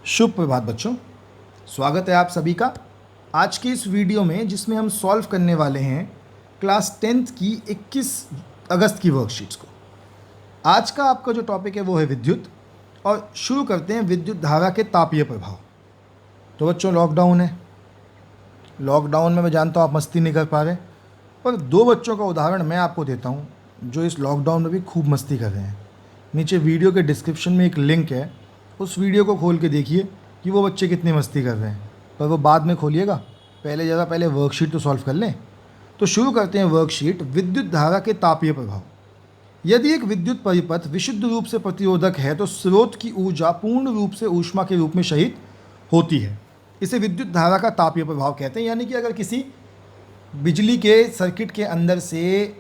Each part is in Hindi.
शुभ प्रभात बच्चों, स्वागत है आप सभी का आज के इस वीडियो में, जिसमें हम सॉल्व करने वाले हैं क्लास 10th की 21 अगस्त की वर्कशीट्स को। आज का आपका जो टॉपिक है वो है विद्युत, और शुरू करते हैं विद्युत धारा के तापीय प्रभाव। तो बच्चों, लॉकडाउन है। लॉकडाउन में मैं जानता हूँ आप मस्ती नहीं कर पा रहे, पर दो बच्चों का उदाहरण मैं आपको देता हूँ जो इस लॉकडाउन में भी खूब मस्ती कर रहे हैं। नीचे वीडियो के डिस्क्रिप्शन में एक लिंक है, उस वीडियो को खोल के देखिए कि वो बच्चे कितनी मस्ती कर रहे हैं, पर वो बाद में खोलिएगा। पहले वर्कशीट तो सॉल्व कर लें। तो शुरू करते हैं वर्कशीट। विद्युत धारा के तापीय प्रभाव। यदि एक विद्युत परिपथ विशुद्ध रूप से प्रतिरोधक है तो स्रोत की ऊर्जा पूर्ण रूप से ऊष्मा के रूप में शहित होती है। इसे विद्युत धारा का तापीय प्रभाव कहते हैं। यानी कि अगर किसी बिजली के सर्किट के अंदर से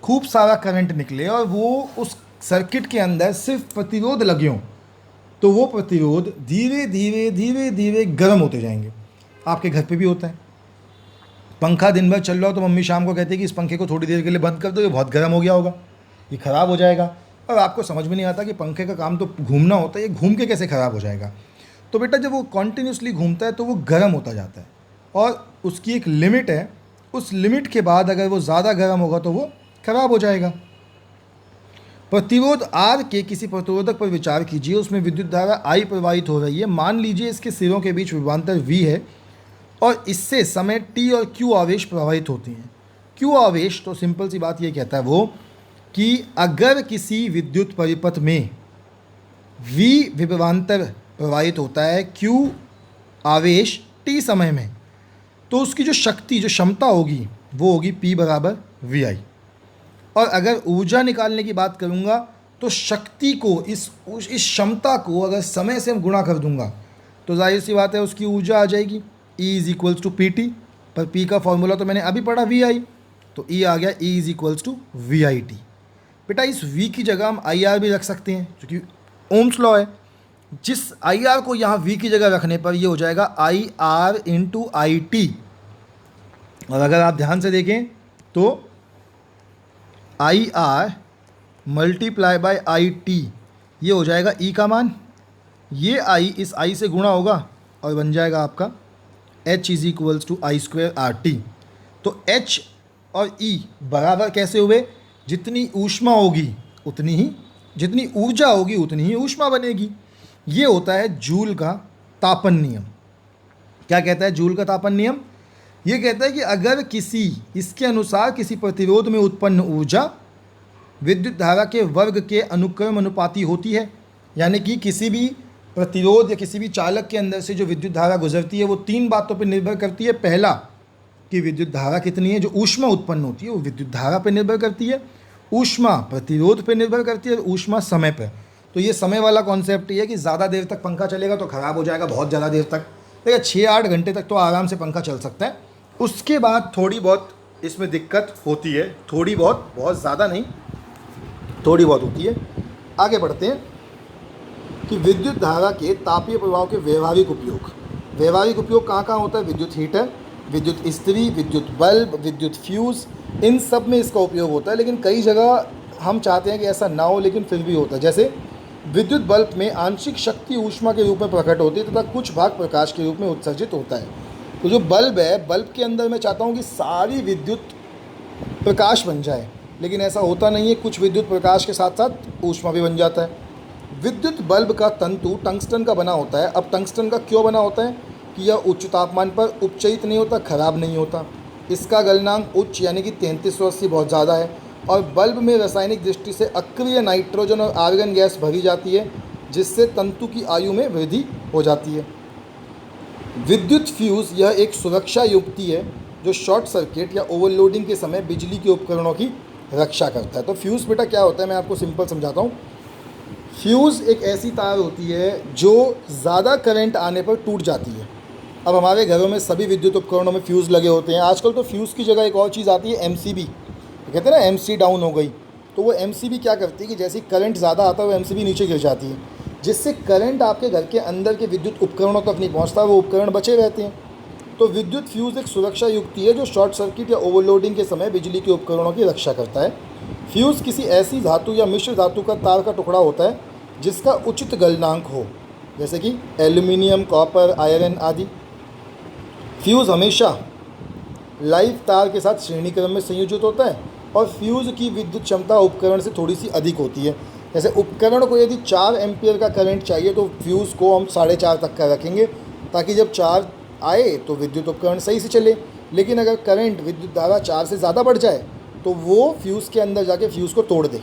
खूब सारा करंट निकले और वो उस सर्किट के अंदर सिर्फ प्रतिरोध लगे हों, तो वो प्रतिरोध धीरे धीरे गर्म होते जाएंगे। आपके घर पे भी होता है, पंखा दिन भर चल रहा हो तो मम्मी शाम को कहती है कि इस पंखे को थोड़ी देर के लिए बंद कर दो, ये बहुत गर्म हो गया होगा, ये ख़राब हो जाएगा। और आपको समझ में नहीं आता कि पंखे का काम तो घूमना होता है, ये घूम के कैसे ख़राब हो जाएगा। तो बेटा, जब वो कॉन्टीन्यूसली घूमता है तो वो गर्म होता जाता है, और उसकी एक लिमिट है। उस लिमिट के बाद अगर वो ज़्यादा गर्म होगा तो वो ख़राब हो जाएगा। प्रतिरोध R के किसी प्रतिरोधक पर विचार कीजिए, उसमें विद्युत धारा I प्रवाहित हो रही है। मान लीजिए इसके सिरों के बीच विभवांतर V है और इससे समय T और Q आवेश प्रवाहित होते हैं। Q आवेश तो सिंपल सी बात ये कहता है वो कि अगर किसी विद्युत परिपथ में V विभवांतर प्रवाहित होता है Q आवेश T समय में, तो उसकी जो शक्ति, जो क्षमता होगी वो होगी P बराबर VI। और अगर ऊर्जा निकालने की बात करूँगा तो शक्ति को, इस क्षमता को अगर समय से हम गुणा कर दूंगा तो जाहिर सी बात है उसकी ऊर्जा आ जाएगी। E is equals to PT, पर P का फॉर्मूला तो मैंने अभी पढ़ा VI, तो E आ गया E is equals to VIT। बेटा, इस V की जगह हम IR भी रख सकते हैं, क्योंकि ओम्स लॉ है। जिस IR को यहाँ V की जगह रखने पर ये हो जाएगा IR इंटू IT। और अगर आप ध्यान से देखें तो IR मल्टीप्लाई बाय IT, ये हो जाएगा E का मान। ये I इस I से गुणा होगा और बन जाएगा आपका H is equals to I square RT। तो H और E बराबर कैसे हुए? जितनी ऊष्मा होगी उतनी ही, जितनी ऊर्जा होगी उतनी ही ऊष्मा बनेगी। ये होता है जूल का तापन नियम। क्या कहता है जूल का तापन नियम? ये कहता है कि अगर इसके अनुसार किसी प्रतिरोध में उत्पन्न ऊर्जा विद्युत धारा के वर्ग के अनुक्रम अनुपाती होती है। यानी कि किसी भी प्रतिरोध या किसी भी चालक के अंदर से जो विद्युत धारा गुजरती है वो तीन बातों पर निर्भर करती है। पहला, कि विद्युत धारा कितनी है, जो ऊष्मा उत्पन्न होती है वो विद्युत धारा पर निर्भर करती है। ऊष्मा प्रतिरोध पर निर्भर करती है, और ऊष्मा समय पर। तो ये समय वाला कॉन्सेप्ट ये है कि ज़्यादा देर तक पंखा चलेगा तो ख़राब हो जाएगा, बहुत ज़्यादा देर तक। देखिए 6-8 घंटे तक तो आराम से पंखा चल सकता है। उसके बाद थोड़ी बहुत इसमें दिक्कत होती है, थोड़ी बहुत, बहुत ज़्यादा नहीं, थोड़ी बहुत होती है। आगे बढ़ते हैं कि विद्युत धारा के तापीय प्रभाव के व्यवहारिक उपयोग। व्यवहारिक उपयोग कहाँ कहाँ होता है? विद्युत हीटर, विद्युत इस्त्री, विद्युत बल्ब, विद्युत फ्यूज़, इन सब में इसका उपयोग होता है। लेकिन कई जगह हम चाहते हैं कि ऐसा ना हो, लेकिन फिर भी होता है। जैसे विद्युत बल्ब में आंशिक शक्ति ऊष्मा के रूप में प्रकट होती है तथा कुछ भाग प्रकाश के रूप में उत्सर्जित होता है। तो जो बल्ब है, बल्ब के अंदर मैं चाहता हूँ कि सारी विद्युत प्रकाश बन जाए, लेकिन ऐसा होता नहीं है। कुछ विद्युत प्रकाश के साथ साथ ऊष्मा भी बन जाता है। विद्युत बल्ब का तंतु टंगस्टन का बना होता है। अब टंगस्टन का क्यों बना होता है? कि यह उच्च तापमान पर उपचयित नहीं होता, ख़राब नहीं होता। इसका गलनांक उच्च यानी कि 3380 बहुत ज़्यादा है। और बल्ब में रासायनिक दृष्टि से अक्रिय नाइट्रोजन और आर्गन गैस भरी जाती है, जिससे तंतु की आयु में वृद्धि हो जाती है। विद्युत फ्यूज़ यह एक सुरक्षा युक्ति है जो शॉर्ट सर्किट या ओवरलोडिंग के समय बिजली के उपकरणों की रक्षा करता है। तो फ्यूज़ बेटा क्या होता है, मैं आपको सिंपल समझाता हूँ। फ्यूज़ एक ऐसी तार होती है जो ज़्यादा करंट आने पर टूट जाती है। अब हमारे घरों में सभी विद्युत उपकरणों में फ्यूज़ लगे होते हैं। आजकल तो फ्यूज़ की जगह एक और चीज़ आती है, MCB। कहते हैं ना MC डाउन हो गई, तो वो MCB क्या करती है कि जैसे करंट ज़्यादा आता है वो MCB नीचे गिर जाती है, जिससे करंट आपके घर के अंदर के विद्युत उपकरणों तक नहीं पहुंचता, वो उपकरण बचे रहते हैं। तो विद्युत फ्यूज़ एक सुरक्षा युक्ति है जो शॉर्ट सर्किट या ओवरलोडिंग के समय बिजली के उपकरणों की रक्षा करता है। फ्यूज़ किसी ऐसी धातु या मिश्र धातु का तार का टुकड़ा होता है जिसका उचित गलनांक हो। जैसे कि एल्यूमिनियम, कॉपर, आयरन आदि। फ्यूज़ हमेशा लाइव तार के साथ श्रेणी क्रम में संयोजित होता है और फ्यूज़ की विद्युत क्षमता उपकरण से थोड़ी सी अधिक होती है। जैसे उपकरण को यदि 4 एम्पियर का करंट चाहिए तो फ्यूज़ को हम 4.5 तक का रखेंगे, ताकि जब 4 आए तो विद्युत उपकरण सही से चले। लेकिन अगर करंट विद्युत धारा 4 से ज़्यादा बढ़ जाए तो वो फ्यूज़ के अंदर जाके फ्यूज़ को तोड़ दे।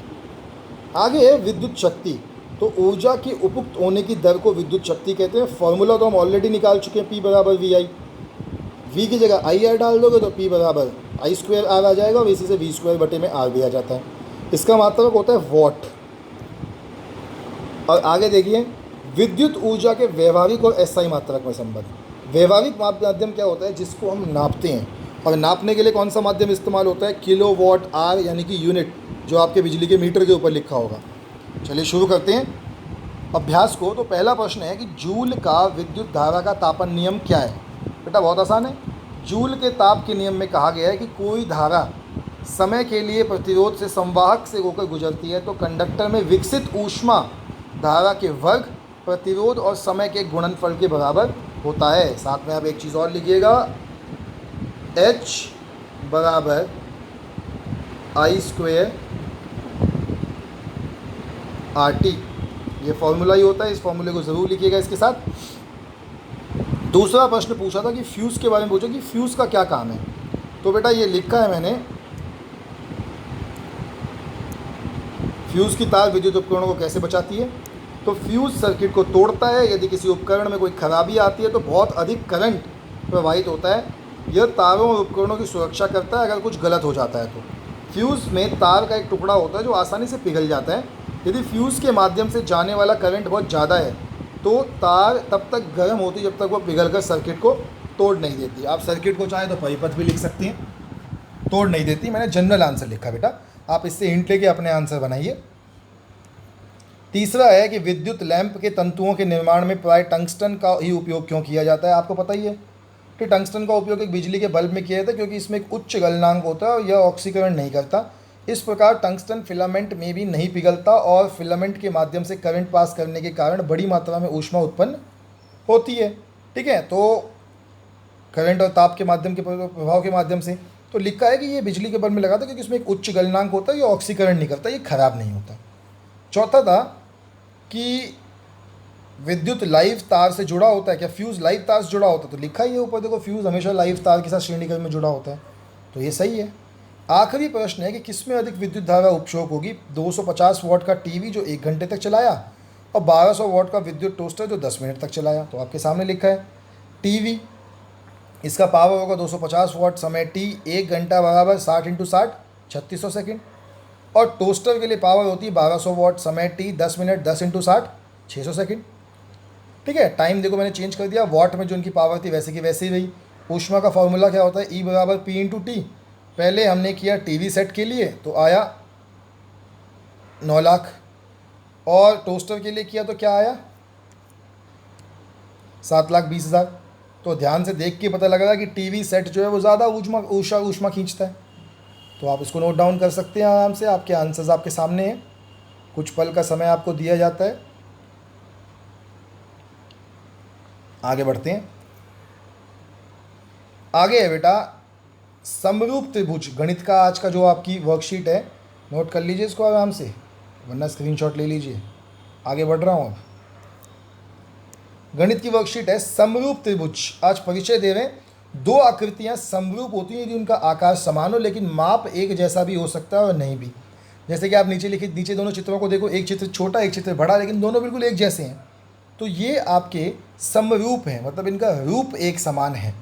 आगे है विद्युत शक्ति। तो ऊर्जा की उपयुक्त होने की दर को विद्युत शक्ति कहते हैं। फॉर्मूला तो हम ऑलरेडी निकाल चुके हैं, P बराबर वी आई। वी की जगह आई आर डाल दोगे तो P बराबर आई स्क्वायर आर आ जाएगा और इसी से वी स्क्वायर बटे में आर भी आ जाता है। इसका मात्रक होता है वॉट। और आगे देखिए, विद्युत ऊर्जा के व्यवहारिक और एसआई मात्रक में संबंध। व्यवहारिक माध्यम क्या होता है? जिसको हम नापते हैं, और नापने के लिए कौन सा माध्यम इस्तेमाल होता है? किलो वॉट आर, यानी कि यूनिट, जो आपके बिजली के मीटर के ऊपर लिखा होगा। चलिए शुरू करते हैं अभ्यास को। तो पहला प्रश्न है कि जूल का विद्युत धारा का तापन नियम क्या है? बेटा बहुत आसान है। जूल के ताप के नियम में कहा गया है कि कोई धारा समय के लिए प्रतिरोध से संवाहक से होकर गुजरती है तो कंडक्टर में विकसित ऊष्मा धारा के वर्ग, प्रतिरोध और समय के गुणनफल के बराबर होता है। साथ में आप एक चीज़ और लिखिएगा, H बराबर आई स्क्वेयर आर टी। ये फॉर्मूला ही होता है, इस फॉर्मूले को ज़रूर लिखिएगा इसके साथ। दूसरा प्रश्न पूछा था कि फ्यूज़ के बारे में पूछा कि फ्यूज़ का क्या काम है। तो बेटा ये लिखा है मैंने, फ्यूज़ की तार विद्युत उपकरणों को कैसे बचाती है। तो फ्यूज़ सर्किट को तोड़ता है। यदि किसी उपकरण में कोई खराबी आती है तो बहुत अधिक करंट प्रवाहित होता है। यह तारों और उपकरणों की सुरक्षा करता है अगर कुछ गलत हो जाता है तो। फ्यूज़ में तार का एक टुकड़ा होता है जो आसानी से पिघल जाता है। यदि फ्यूज़ के माध्यम से जाने वाला करंट बहुत ज़्यादा है तो तार तब तक गर्म होती जब तक वो पिघलकर सर्किट को तोड़ नहीं देती। आप सर्किट को चाहे तो परिपथ भी लिख सकते हैं, तोड़ नहीं देती। मैंने जनरल आंसर लिखा बेटा, आप इससे हिंट लेके अपने आंसर बनाइए। तीसरा है कि विद्युत लैंप के तंतुओं के निर्माण में प्राय टंगस्टन का ही उपयोग क्यों किया जाता है? आपको पता ही है कि टंगस्टन का उपयोग एक बिजली के बल्ब में किया जाता है क्योंकि इसमें एक उच्च गलनांक होता है और यह ऑक्सीकरण नहीं करता। इस प्रकार टंगस्टन फिलामेंट में भी नहीं पिघलता और फिलामेंट के माध्यम से करंट पास करने के कारण बड़ी मात्रा में ऊष्मा उत्पन्न होती है। ठीक है, तो करंट और ताप के माध्यम के प्रभाव के माध्यम से। तो लिखा है कि ये बिजली के बल्ब में लगाता है क्योंकि इसमें एक उच्च गलनांक होता है, ये ऑक्सीकरण नहीं करता, ये खराब नहीं होता। चौथा था कि विद्युत लाइव तार से जुड़ा होता है क्या? फ्यूज़ लाइव तार से जुड़ा होता है। तो लिखा ही है ऊपर, देखो, फ्यूज़ हमेशा लाइव तार के साथ श्रेणीक्रम में जुड़ा होता है, तो ये सही है। आखिरी प्रश्न है कि किसमें अधिक विद्युत धारा उपयोग होगी? 250 वॉट का टीवी जो 1 घंटे तक चलाया और 1200 वॉट का विद्युत टोस्टर जो 10 मिनट तक चलाया। तो आपके सामने लिखा है टीवी, इसका पावर होगा 250 वॉट, समय टी 1 घंटा बराबर 60 × 60 3600 सेकेंड। और टोस्टर के लिए पावर होती है 1200 वॉट, समय टी 10 मिनट 10 × 60 600 सेकेंड। ठीक है, टाइम देखो मैंने चेंज कर दिया, वॉट में जो उनकी पावर थी वैसे की वैसे ही रही। ऊष्मा का फॉर्मूला क्या होता है? E बराबर P × T। पहले हमने किया टीवी सेट के लिए तो आया 9 लाख, और टोस्टर के लिए किया तो क्या आया? 7,20,000। तो ध्यान से देख के पता लग रहा है कि टीवी सेट जो है वो ज़्यादा ऊष्मा खींचता है। तो आप इसको नोट डाउन कर सकते हैं आराम से, आपके आंसर्स आपके सामने हैं। कुछ पल का समय आपको दिया जाता है। आगे बढ़ते हैं। आगे है बेटा समरूप त्रिभुज। गणित का आज का जो आपकी वर्कशीट है, नोट कर लीजिए इसको आराम से, वरना स्क्रीनशॉट ले लीजिए। आगे बढ़ रहा हूँ अब। गणित की वर्कशीट है समरूप त्रिभुज। आज परिचय दे रहे हैं। 2 आकृतियाँ समरूप होती हैं यदि उनका आकार समान हो, लेकिन माप एक जैसा भी हो सकता है और नहीं भी। जैसे कि आप नीचे दोनों चित्रों को देखो, एक चित्र छोटा एक चित्र बड़ा, लेकिन दोनों बिल्कुल एक जैसे हैं। तो ये आपके समरूप हैं, मतलब इनका रूप एक समान है।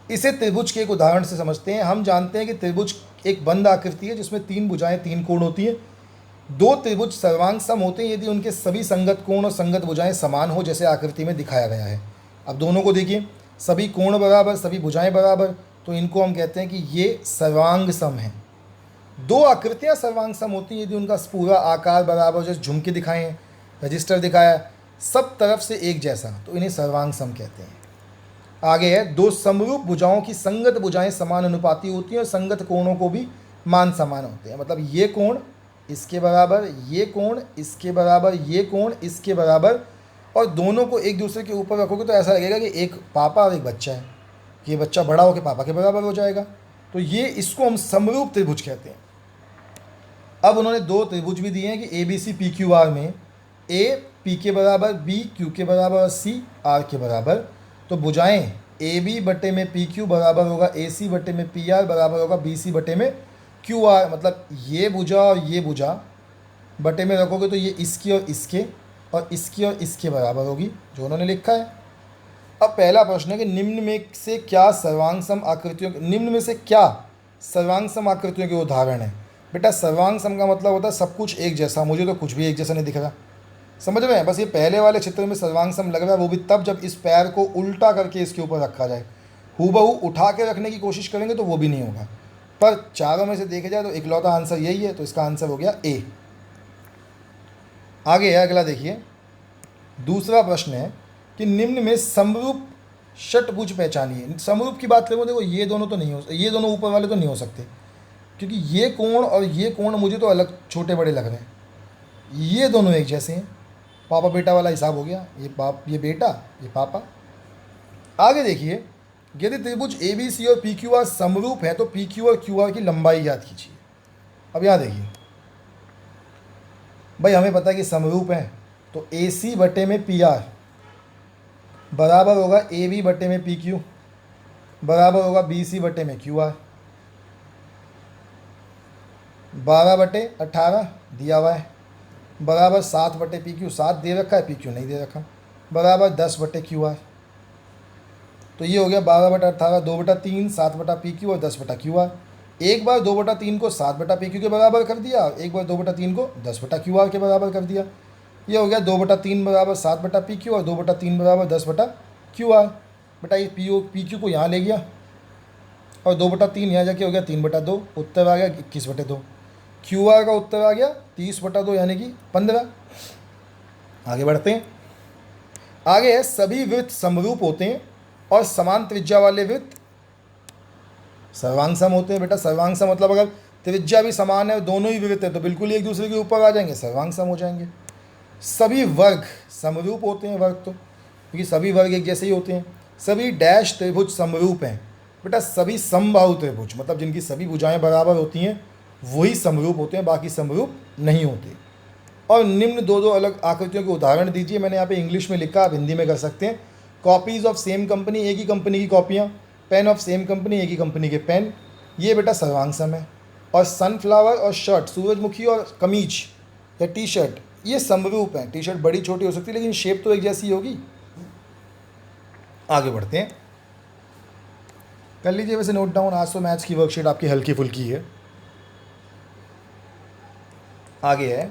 इसे त्रिभुज के एक उदाहरण से समझते हैं। हम जानते हैं कि त्रिभुज एक बंद आकृति है जिसमें 3 भुजाएं 3 कोण होती हैं। 2 त्रिभुज सर्वांग सम होते हैं यदि उनके सभी संगत कोण और संगत भुजाएं समान हो, जैसे आकृति में दिखाया गया है। अब दोनों को देखिए, सभी कोण बराबर, सभी भुजाएं बराबर, तो इनको हम कहते हैं कि ये सर्वांग सम है। 2 आकृतियाँ सर्वांग सम होती हैं यदि उनका पूरा आकार बराबर, जैसे झुमके दिखाए हैं, रजिस्टर दिखाया, सब तरफ से एक जैसा, तो इन्हें सर्वांग सम कहते हैं। आगे है 2 समरूप भुजाओं की संगत भुजाएं समान अनुपाती होती हैं और संगत कोणों को भी मान समान होते हैं। मतलब ये कोण इसके बराबर, ये कोण इसके बराबर, ये कोण इसके बराबर, और दोनों को एक दूसरे के ऊपर रखोगे तो ऐसा लगेगा कि एक पापा और एक बच्चा है, कि ये बच्चा बड़ा होकर पापा के बराबर हो जाएगा। तो ये इसको हम समरूप त्रिभुज कहते हैं। अब उन्होंने दो त्रिभुज भी दिए हैं कि A B C P Q R में ए पी के बराबर, बी क्यू के बराबर और सी आर के बराबर। तो भुजाएं ए बी बटे में पी क्यू बराबर होगा ए सी बटे में पी आर बराबर होगा बी सी बटे में क्यू आर। मतलब ये भुजा और ये भुजा बटे में रखोगे तो ये इसकी और इसके बराबर होगी, जो उन्होंने लिखा है। अब पहला प्रश्न है कि निम्न में से क्या सर्वांग सम आकृतियों के उदाहरण हैं। बेटा सर्वांग सम का मतलब होता है सब कुछ एक जैसा। मुझे तो कुछ भी एक जैसा नहीं दिख रहा, समझ रहे हैं। बस ये पहले वाले चित्र में सर्वांग सम लग रहा है, वो भी तब जब इस पैर को उल्टा करके इसके ऊपर रखा जाए। हूबहू उठा के रखने की कोशिश करेंगे तो वो भी नहीं होगा। पर चारों में से देखे जाए तो इकलौता आंसर यही है, तो इसका आंसर हो गया ए। आगे है अगला, देखिए दूसरा प्रश्न है कि निम्न में समरूप षटभुज पहचानिए। समरूप की बात करें, देखो ये दोनों तो नहीं हो, ये दोनों ऊपर वाले तो नहीं हो सकते, क्योंकि ये कोण और ये कोण मुझे तो अलग छोटे बड़े लग रहे हैं। ये दोनों एक जैसे हैं, पापा बेटा वाला हिसाब हो गया। ये बेटा, ये पापा। आगे देखिए, यदि त्रिभुज ए बी सी और पी क्यू आर समरूप है तो पी क्यू और क्यू आर की लंबाई याद कीजिए। अब यहाँ देखिए भाई, हमें पता है कि समरूप है, तो ए सी बटे में पी आर बराबर होगा ए बी बटे में पी क्यू बराबर होगा बी सी बटे में क्यू आर। 12/18 दिया हुआ है बराबर 7 बटे पी क्यू, 7 दे रखा है, पी क्यू नहीं दे रखा, बराबर 10 बटे क्यू आर। तो ये हो गया 12/18, 2/3, 7 बटा पी क्यू और 10 बटा क्यू आर। एक बार 2/3 को 7 बटा पी क्यू के बराबर कर दिया, एक बार 2/3 को 10 बटा क्यू आर के बराबर कर दिया। ये हो गया 2/3 बराबर 7 बटा पी क्यू और 2/3 बराबर 10 बटा क्यू आर। बेटा ये पी क्यू को यहाँ ले गया और 2/3 यहाँ जाके हो गया 3/2, उत्तर आ गया 21/2। क्यू आर का उत्तर आ गया 30/2 यानी कि 15। आगे बढ़ते हैं। आगे है सभी वृत्त समरूप होते हैं और समान त्रिज्या वाले वृत्त सर्वांग सम होते हैं। बेटा सर्वांग सम मतलब अगर त्रिज्या भी समान है, दोनों ही वृत्त है, तो बिल्कुल ही एक दूसरे के ऊपर आ जाएंगे, सर्वांग सम हो जाएंगे। सभी वर्ग समरूप होते हैं, वर्ग तो क्योंकि सभी वर्ग एक जैसे ही होते हैं। सभी डैश त्रिभुज समरूप हैं। बेटा सभी समबाहु त्रिभुज मतलब जिनकी सभी भुजाएं बराबर होती हैं वही समरूप होते हैं, बाकी समरूप नहीं होते। और निम्न दो अलग आकृतियों के उदाहरण दीजिए। मैंने यहाँ पे इंग्लिश में लिखा, आप हिंदी में कर सकते हैं। कॉपीज़ ऑफ सेम कंपनी, एक ही कंपनी की कॉपियाँ। पेन ऑफ सेम कंपनी, एक ही कंपनी के पेन। ये बेटा सर्वांग सम है। और सनफ्लावर और शर्ट, सूरजमुखी और कमीज या टी शर्ट, ये समरूप हैं। टी शर्ट बड़ी छोटी हो सकती है लेकिन शेप तो एक जैसी होगी। आगे बढ़ते हैं, कर लीजिए वैसे नोट डाउन, आज तो मैथ्स की वर्कशीट आपकी हल्की फुल्की है। आगे है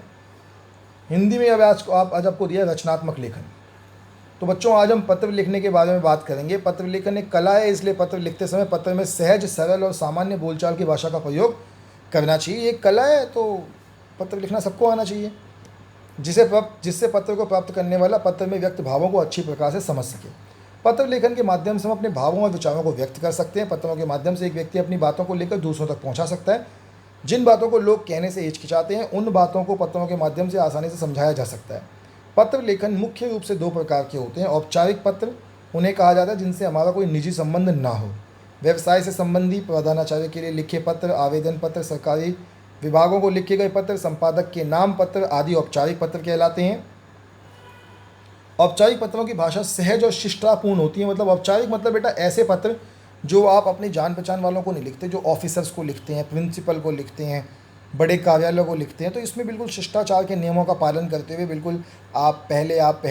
हिंदी में, अब आज आपको दिया रचनात्मक लेखन। तो बच्चों आज हम पत्र लिखने के बारे में बात करेंगे। पत्र लेखन एक कला है, इसलिए पत्र लिखते समय पत्र में सहज, सरल और सामान्य बोलचाल की भाषा का प्रयोग करना चाहिए। एक कला है तो पत्र लिखना सबको आना चाहिए, जिससे पत्र को प्राप्त करने वाला पत्र में व्यक्त भावों को अच्छी प्रकार से समझ सके। पत्र लेखन के माध्यम से हम अपने भावों और विचारों को व्यक्त कर सकते हैं। पत्रों के माध्यम से एक व्यक्ति अपनी बातों को लेकर दूसरों तक पहुंचा सकता है। जिन बातों को लोग कहने से हिचकिचाते हैं, उन बातों को पत्रों के माध्यम से आसानी से समझाया जा सकता है। पत्र लेखन मुख्य रूप से 2 प्रकार के होते हैं। औपचारिक पत्र उन्हें कहा जाता है जिनसे हमारा कोई निजी संबंध ना हो। व्यवसाय से संबंधी, प्रधानाचार्य के लिए लिखे पत्र, आवेदन पत्र, सरकारी विभागों को लिखे गए पत्र, संपादक के नाम पत्र आदि औपचारिक पत्र कहलाते हैं। औपचारिक पत्रों की भाषा सहज और शिष्टापूर्ण होती है। मतलब औपचारिक मतलब बेटा ऐसे पत्र जो आप अपनी जान पहचान वालों को नहीं लिखते, जो ऑफिसर्स को लिखते हैं, प्रिंसिपल को लिखते हैं, बड़े कार्यालयों को लिखते हैं। तो इसमें बिल्कुल शिष्टाचार के नियमों का पालन करते हुए बिल्कुल आप पहले आप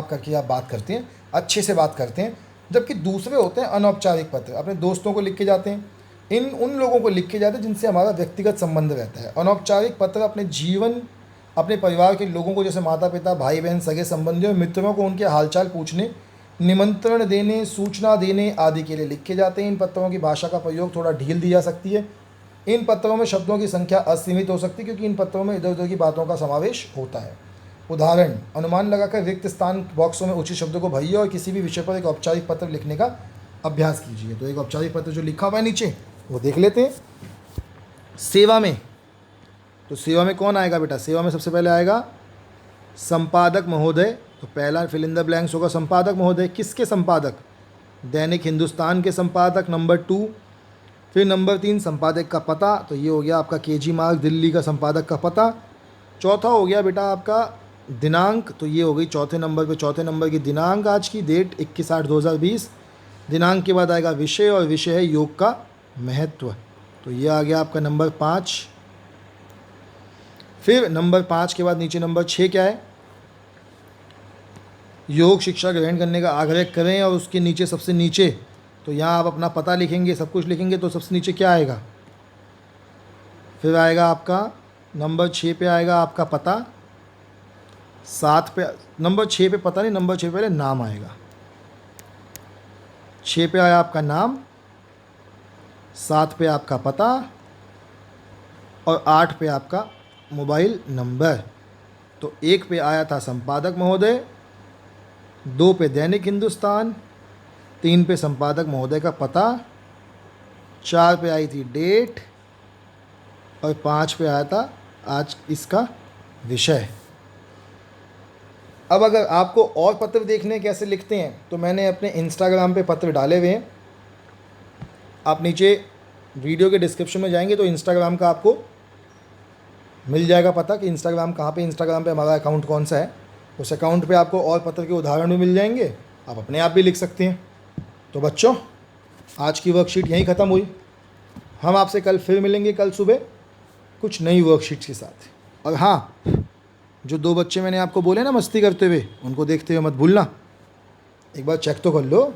करके आप बात करते हैं, अच्छे से बात करते हैं। जबकि दूसरे होते हैं अनौपचारिक पत्र, अपने दोस्तों को लिख के जाते हैं, उन लोगों को लिख के जाते हैं जिनसे हमारा व्यक्तिगत संबंध रहता है। अनौपचारिक पत्र अपने जीवन, अपने परिवार के लोगों को, जैसे माता पिता, भाई बहन, सगे संबंधियों, मित्रों को उनके हालचाल पूछने, निमंत्रण देने, सूचना देने आदि के लिए लिखे जाते हैं। इन पत्रों की भाषा का प्रयोग थोड़ा ढील दी जा सकती है। इन पत्रों में शब्दों की संख्या असीमित हो सकती है क्योंकि इन पत्रों में इधर उधर की बातों का समावेश होता है। उदाहरण, अनुमान लगाकर रिक्त स्थान बॉक्सों में उचित शब्दों को भरिए और किसी भी विषय पर एक औपचारिक पत्र लिखने का अभ्यास कीजिए। तो एक औपचारिक पत्र जो लिखा हुआ है नीचे वो देख लेते हैं। सेवा में, तो सेवा में कौन आएगा बेटा? सेवा में सबसे पहले आएगा संपादक महोदय तो पहला फिल इन द ब्लैंक्स होगा संपादक महोदय। किसके संपादक? दैनिक हिंदुस्तान के संपादक, नंबर 2। फिर नंबर 3 संपादक का पता, तो ये हो गया आपका केजी मार्ग दिल्ली का संपादक का पता। चौथा हो गया बेटा आपका दिनांक, तो ये हो गई चौथे नंबर पे, चौथे नंबर की दिनांक, आज की डेट 21/8/2020। दिनांक के बाद आएगा विषय, और विषय है योग का महत्व, तो ये आ गया आपका नंबर 5। फिर नंबर 5 के बाद नीचे नंबर 6 क्या है? योग शिक्षा ग्रहण करने का आग्रह करें, और उसके नीचे सबसे नीचे, तो यहाँ आप अपना पता लिखेंगे, सब कुछ लिखेंगे, तो सबसे नीचे क्या आएगा? फिर आएगा आपका नंबर 6 पे आएगा आपका पता, 7 पे, नंबर 6 पे पता नहीं, नंबर 6 पे पहले नाम आएगा। 6 पे आया आपका नाम, 7 पे आपका पता, और 8 पे आपका मोबाइल नंबर। तो 1 पे आया था संपादक महोदय, 2 पे दैनिक हिंदुस्तान, 3 पे संपादक महोदय का पता, 4 पे आई थी डेट, और 5 पे आया था आज इसका विषय। अब अगर आपको और पत्र देखने कैसे लिखते हैं, तो मैंने अपने इंस्टाग्राम पे पत्र डाले हुए हैं। आप नीचे वीडियो के डिस्क्रिप्शन में जाएंगे तो इंस्टाग्राम का आपको मिल जाएगा पता कि इंस्टाग्राम कहाँ पे, इंस्टाग्राम पे हमारा अकाउंट कौन सा है। उस अकाउंट पे आपको और पत्र के उदाहरण भी मिल जाएंगे, आप अपने आप भी लिख सकते हैं। तो बच्चों, आज की वर्कशीट यहीं ख़त्म हुई। हम आपसे कल फिर मिलेंगे, कल सुबह कुछ नई वर्कशीट्स के साथ। और हाँ, जो 2 बच्चे मैंने आपको बोले ना मस्ती करते हुए, उनको देखते हुए मत भूलना, एक बार चेक तो कर लो।